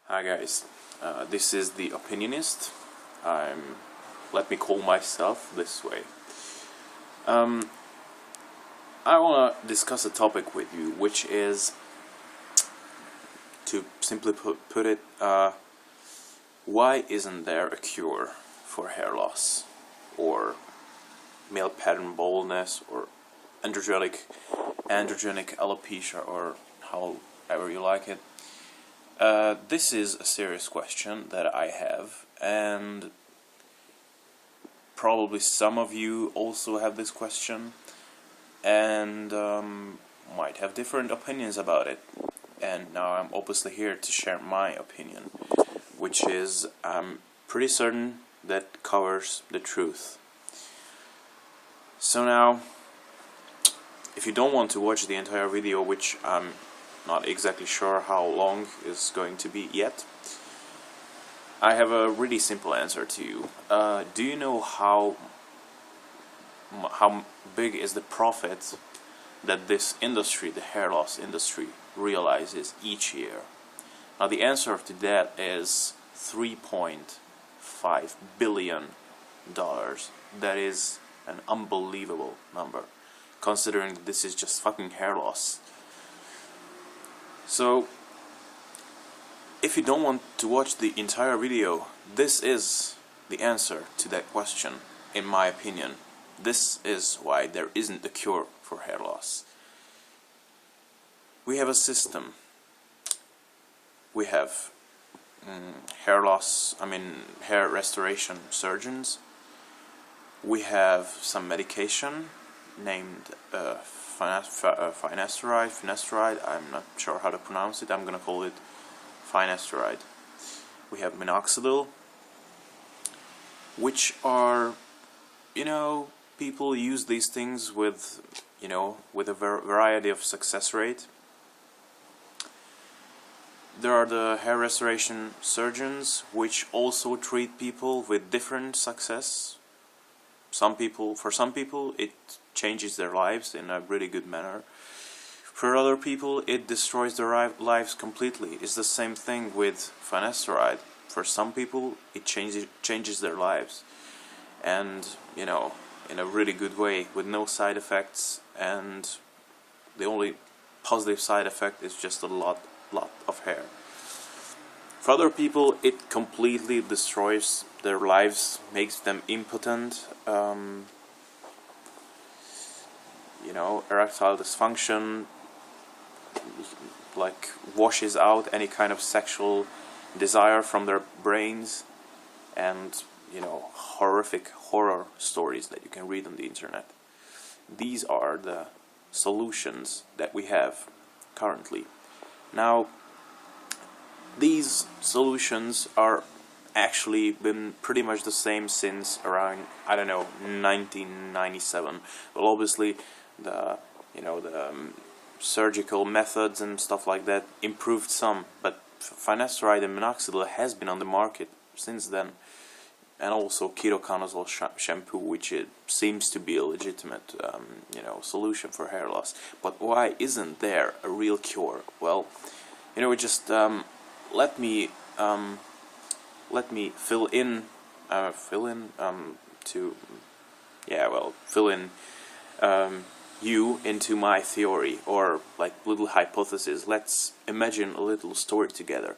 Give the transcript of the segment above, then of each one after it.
Hi guys, this is the Opinionist. Let me call myself this way. I want to discuss a topic with you, which is, to simply put it, why isn't there a cure for hair loss, or male pattern baldness, or androgenic alopecia, or however you like it. This is a serious question that I have, and probably some of you also have this question, and might have different opinions about it. And now I'm obviously here to share my opinion, which is I'm pretty certain that covers the truth. So now, if you don't want to watch the entire video, which I'm not exactly sure how long is going to be yet, I have a really simple answer to you. Do you know how big is the profit that this industry, the hair loss industry, realizes each year? Now the answer to that is $3.5 billion. That is an unbelievable number, considering that this is just fucking hair loss. So, if you don't want to watch the entire video, this is the answer to that question, in my opinion. This is why there isn't a cure for hair loss. We have a system. We have hair restoration surgeons. We have some medication named finasteride. I'm not sure how to pronounce it. I'm gonna call it finasteride. We have Minoxidil, which are, people use these things with a variety of success rate. There are the hair restoration surgeons, which also treat people with different success. For some people, it changes their lives in a really good manner. For other people, it destroys their lives completely. It's the same thing with finasteride. For some people, it changes their lives, and in a really good way, with no side effects. And the only positive side effect is just a lot of hair. For other people, it completely destroys their lives, makes them impotent. Erectile dysfunction, like washes out any kind of sexual desire from their brains, and horrific horror stories that you can read on the internet. These are the solutions that we have currently. Now, these solutions are actually been pretty much the same since around 1997. Well, obviously the surgical methods and stuff like that improved some, but finasteride and minoxidil has been on the market since then, and also ketoconazole shampoo, which it seems to be a legitimate solution for hair loss. But why isn't there a real cure? Well, just let me fill in you into my theory, or like little hypothesis. Let's imagine a little story together.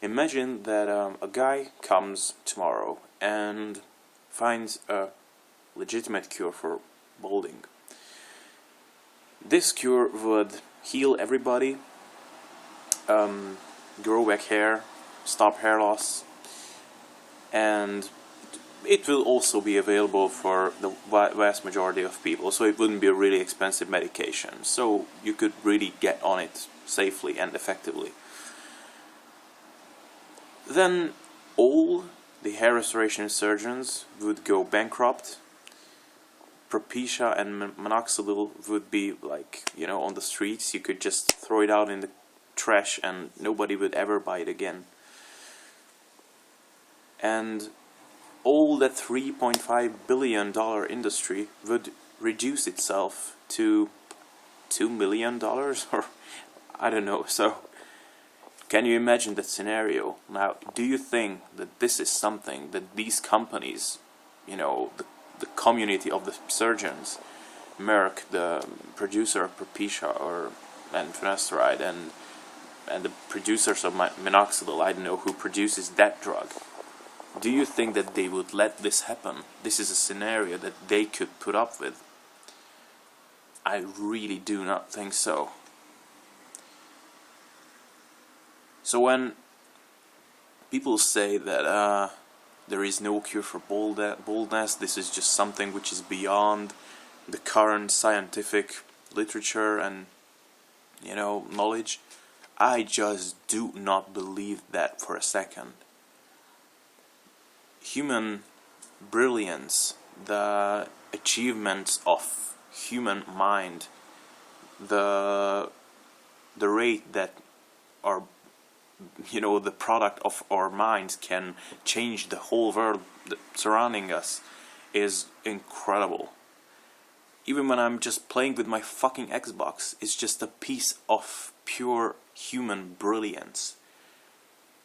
Imagine that a guy comes tomorrow and finds a legitimate cure for balding. This cure would heal everybody, grow back hair, stop hair loss, and it will also be available for the vast majority of people, so it wouldn't be a really expensive medication, so you could really get on it safely and effectively. Then all the hair restoration surgeons would go bankrupt. Propecia and minoxidil would be on the streets. You could just throw it out in the trash and nobody would ever buy it again. And all that $3.5 billion industry would reduce itself to $2 million, or I don't know. So Can you imagine that scenario? Now, do you think that this is something that these companies, you know, the community of the surgeons, Merck, the producer of Propecia and finasteride, and the producers of Minoxidil, I don't know who produces that drug, do you think that they would let this happen? This is a scenario that they could put up with. I really do not think so. So when people say that there is no cure for baldness, this is just something which is beyond the current scientific literature and, you know, knowledge, I just do not believe that for a second. Human brilliance, the achievements of human mind, the rate that our, you know, the product of our minds can change the whole world surrounding us is incredible. Even when I'm just playing with my fucking Xbox, it's just a piece of pure human brilliance.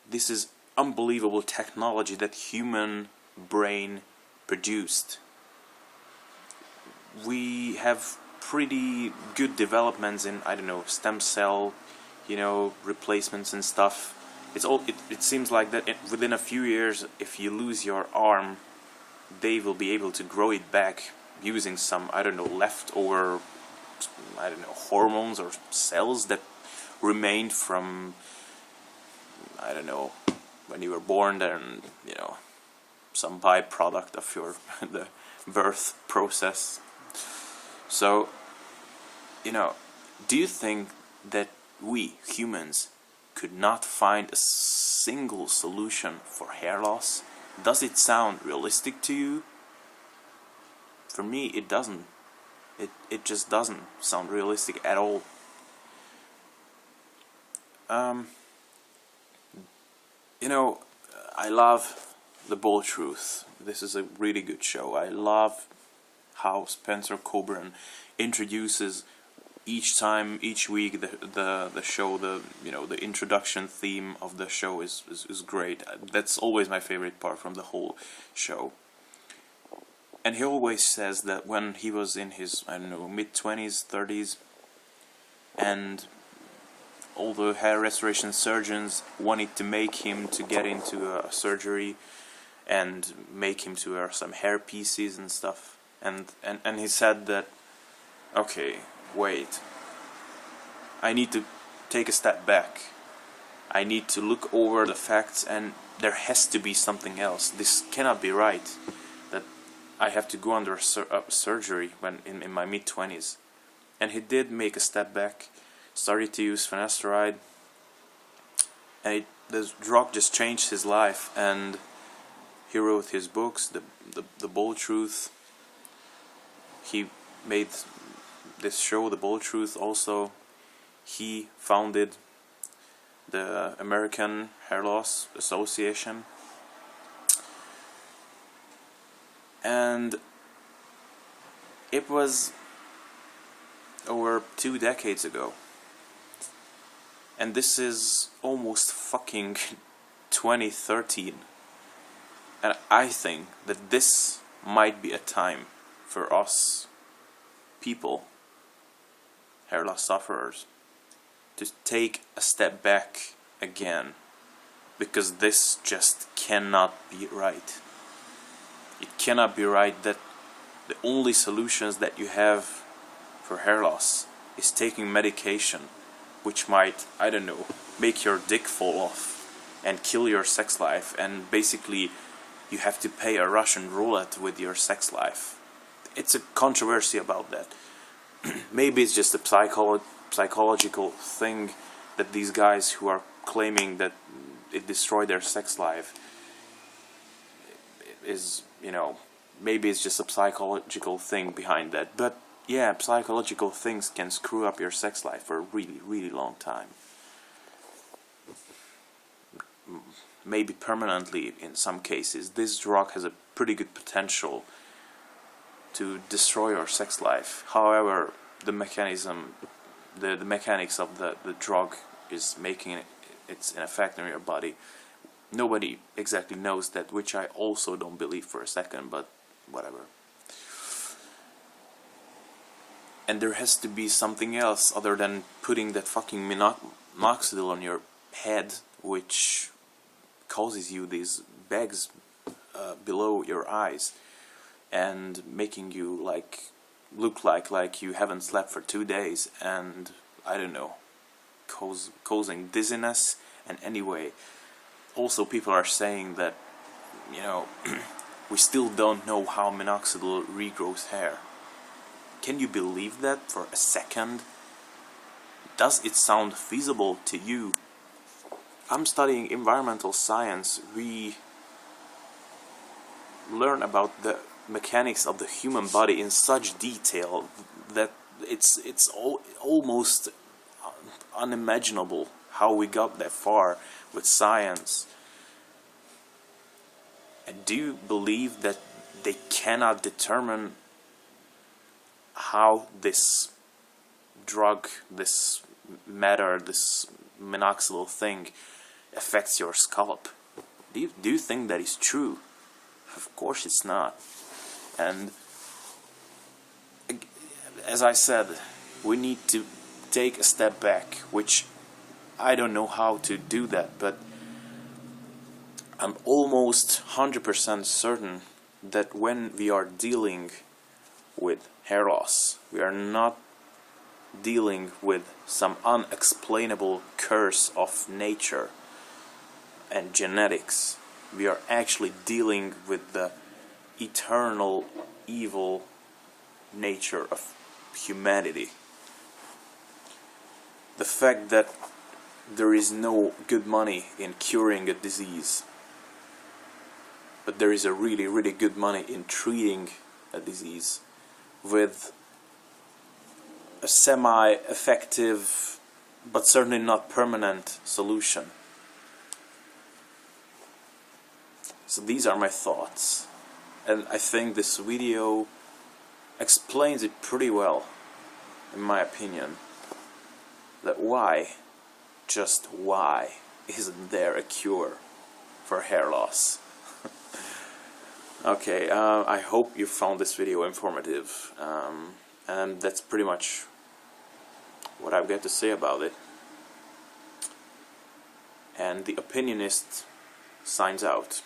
This is unbelievable technology that human brain produced. We have pretty good developments in, I don't know, stem cell, you know, replacements and stuff. It seems like that within a few years, if you lose your arm, they will be able to grow it back using some, I don't know, leftover, I don't know, hormones or cells that remained from, I don't know, when you were born, and, you know, some byproduct of your the birth process. So, you know, do you think that we humans could not find a single solution for hair loss? Does it sound realistic to you? For me, it doesn't. It just doesn't sound realistic at all. You know, I love The Bold Truth. This is a really good show. I love how Spencer Kobren introduces each week the show, the introduction theme of the show is great. That's always my favorite part from the whole show. And he always says that when he was in his, I don't know, mid-20s, 30s, and all the hair restoration surgeons wanted to make him to get into a surgery and make him to wear some hair pieces and stuff. And he said that, okay, wait, I need to take a step back. I need to look over the facts, and there has to be something else. This cannot be right, that I have to go under a surgery when in my mid-20s. And he did make a step back, started to use finasteride, and the drug just changed his life. And he wrote his books, the Bold Truth. He made this show, The Bold Truth, also. He founded the American Hair Loss Association. And it was over 2 decades ago. And this is almost fucking 2013. And I think that this might be a time for us people, hair loss sufferers, to take a step back again, because this just cannot be right. It cannot be right that the only solutions that you have for hair loss is taking medication which might, I don't know, make your dick fall off and kill your sex life, and basically you have to pay a Russian roulette with your sex life. It's a controversy about that. Maybe it's just a psychological thing that these guys who are claiming that it destroyed their sex life is, you know, maybe it's just a psychological thing behind that. But yeah, psychological things can screw up your sex life for a really, really long time. Maybe permanently in some cases. This drug has a pretty good potential to destroy your sex life. However, the mechanics of the drug is making it's in effect on your body. Nobody exactly knows that, which I also don't believe for a second, but whatever. And there has to be something else other than putting that fucking minoxidil on your head, which causes you these bags below your eyes and making you look like you haven't slept for 2 days, and I don't know, causing dizziness. And anyway, also people are saying that, you know, we still don't know how minoxidil regrows hair. Can you believe that for a second? Does it sound feasible to you? I'm studying environmental science. We learn about the mechanics of the human body in such detail that it's almost unimaginable how we got that far with science. And do you believe that they cannot determine how this drug, this matter, this minoxidil thing affects your scalp? Do you think that is true? Of course it's not. And as I said, we need to take a step back, which I don't know how to do that, but I'm almost 100% certain that when we are dealing with hair loss, we are not dealing with some unexplainable curse of nature and genetics. We are actually dealing with the eternal evil nature of humanity. The fact that there is no good money in curing a disease, but there is a really, really good money in treating a disease with a semi-effective but certainly not permanent solution. So these are my thoughts, and I think this video explains it pretty well, in my opinion, that why, just why, isn't there a cure for hair loss? Okay, I hope you found this video informative, and that's pretty much what I've got to say about it. And the opinionist signs out.